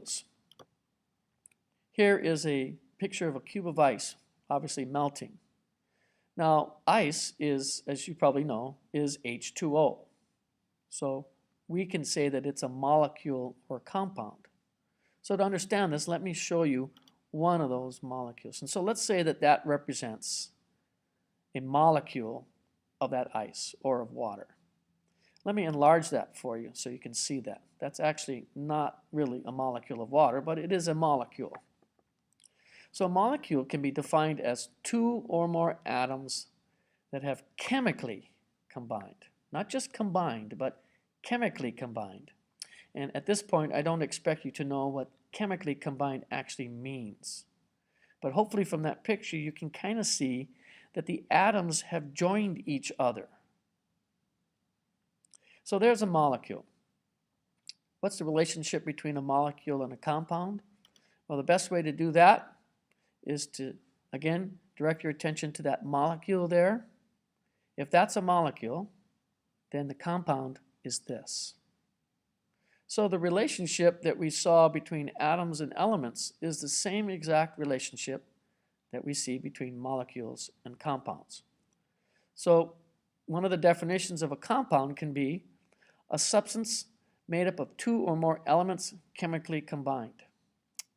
molecules. Here is a picture of a cube of ice, obviously melting. Now, ice is, as you probably know, is H2O. So we can say that it's a molecule or compound. So to understand this, let me show you one of those molecules. And so let's say that that represents a molecule of that ice or of water. Let me enlarge that for you so you can see that. That's actually not really a molecule of water, but it is a molecule. So a molecule can be defined as two or more atoms that have chemically combined. Not just combined, but chemically combined. And at this point, I don't expect you to know what chemically combined actually means. But hopefully from that picture, you can kind of see that the atoms have joined each other. So there's a molecule. What's the relationship between a molecule and a compound? Well, the best way to do that is to, again, direct your attention to that molecule there. If that's a molecule, then the compound is this. So the relationship that we saw between atoms and elements is the same exact relationship that we see between molecules and compounds. So one of the definitions of a compound can be a substance made up of two or more elements chemically combined.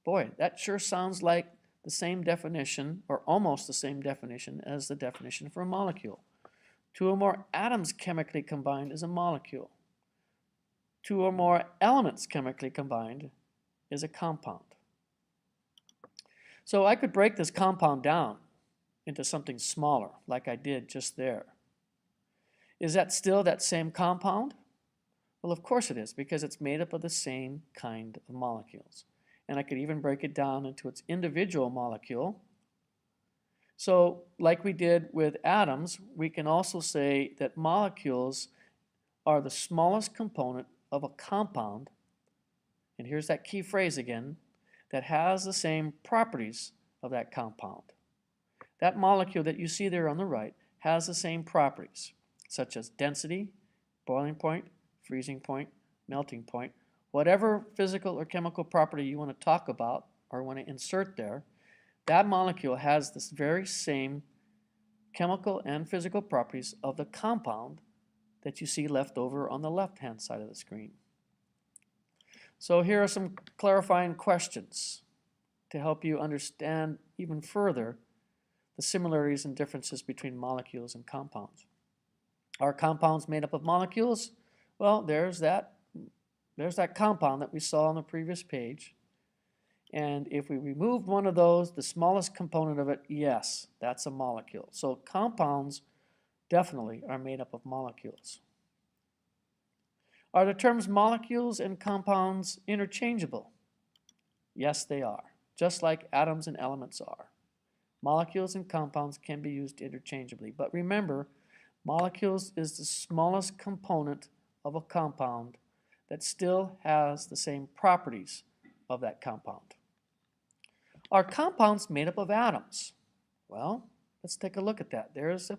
Boy, that sure sounds like the same definition, or almost the same definition, as the definition for a molecule. Two or more atoms chemically combined is a molecule. Two or more elements chemically combined is a compound. So I could break this compound down into something smaller, like I did just there. Is that still that same compound? Well, of course it is, because it's made up of the same kind of molecules. And I could even break it down into its individual molecule. So, like we did with atoms, we can also say that molecules are the smallest component of a compound, and here's that key phrase again, that has the same properties of that compound. That molecule that you see there on the right has the same properties, such as density, boiling point, freezing point, melting point. Whatever physical or chemical property you want to talk about or want to insert there, that molecule has this very same chemical and physical properties of the compound that you see left over on the left-hand side of the screen. So here are some clarifying questions to help you understand even further the similarities and differences between molecules and compounds. Are compounds made up of molecules? Well, there's that compound that we saw on the previous page. And if we removed one of those, the smallest component of it, yes, that's a molecule. So compounds definitely are made up of molecules. Are the terms molecules and compounds interchangeable? Yes, they are, just like atoms and elements are. Molecules and compounds can be used interchangeably. But remember, molecules is the smallest component of a compound that still has the same properties of that compound. Are compounds made up of atoms? Well, let's take a look at that. There's a